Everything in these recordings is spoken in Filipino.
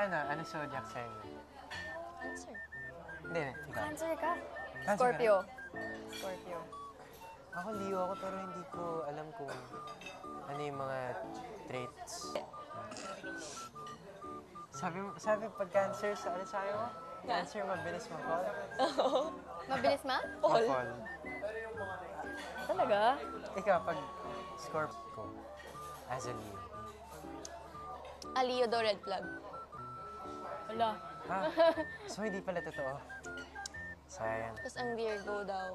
ano zodiac sign mo? Cancer. Hindi, ikaw. Cancer ka? Cancer Scorpio. Scorpio. Ako Leo ako pero hindi ko alam kung ano yung mga traits. Sabi pag cancer sa ano sabi mo? Cancer mabilis ma-fall? Mabilis ma? Ma-fall. Talaga? Ikaw pag Scorpio as a Leo. Leo daw red flag. Wala. Ha? So hindi pala totoo. Sayang. Tapos ang Virgo daw,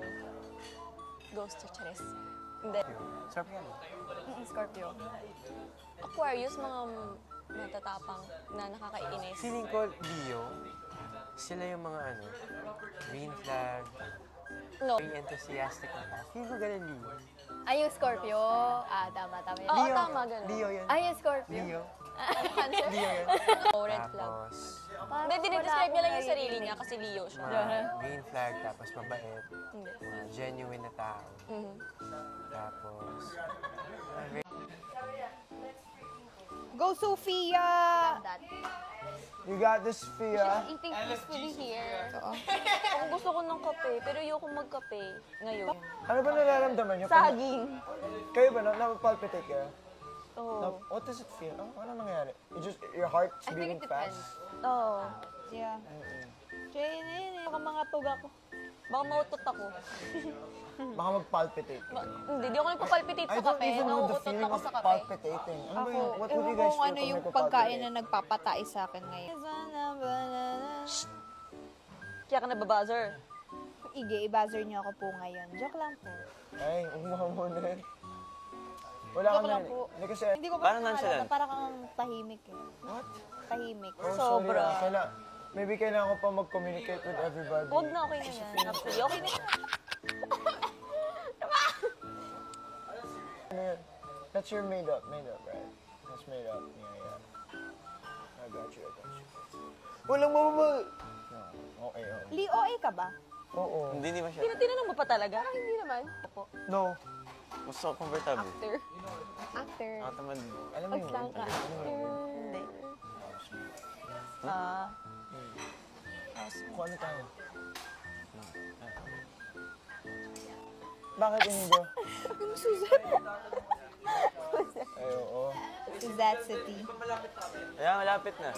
ghost to Charis. Hindi. Scorpio. Scorpio. Aquarius, mga matatapang na nakakainis. Feeling ko Leo, sila yung mga ano, green flag, No. very enthusiastic na tao. Feeling ko ganun Leo. Ay, yung Scorpio. Tama. Oo, Leo, tama, ganun. Leo yun. Ay, yung Scorpio. Leo. Cancer. Leo yun. Oh, red flag. Tapos, Hindi, dinidescribe niya lang yung sarili niya kasi Leo siya. mga green flag, tapos mabait, Hindi. mga genuine na tao. Tapos, Go, Sophia! That. You got this, Sophia. Eating peacefully here. Ako gusto ko ng kape, pero ayoko magkape ngayon. Ano ba nararamdaman niyo? Saging. Kayo ba, napapalpitate kayo? Oo. What does it feel? Ano nangyari? Your heart's I beating think it depends. fast? Oo. Yeah. Baka mga tuga ko. Baka mautot ako. Baka mag-palpitate ka. Hindi, di ako nagpapalpitate I sa don't kape. even know the Nauutot feeling ako of sa kape. palpitating. Ano ba yun? What would Ewan you ko guys kung feel ano kung yung nagpapalpitate? pagkain na nagpapatay sa akin ngayon. Kaya ka nababuzzer. Ige, i-buzzer niyo ako po ngayon. Joke lang po. Ay, umuha mo na rin. Wala ka Joke na. lang po. Hindi kasi... Hindi ko pa Parang nonchalant. Parang kang tahimik eh. What? Tahimik. Oh, Sobra. sorry, maybe kailangan ko pa mag-communicate with everybody. Huwag na, okay na yan. Actually, okay na yan. Ano yun? That's your made-up, right? That's made-up. Yeah. I got you. Walang mababal! No, okay. Leo, ka ba? Oo. Hindi naman siya. Tinanong mo pa talaga? Hindi naman. Opo. No. Mas so comfortable. Actor. Actor. Ako naman. Alam mo yun? Lang ka. Hindi. Kung ano tayo? Bakit Inigo? Ay, oo. Suzette City. Ayan, malapit na.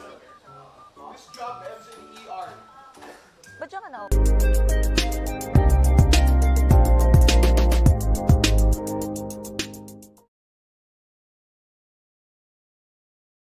Ba't siya ka na?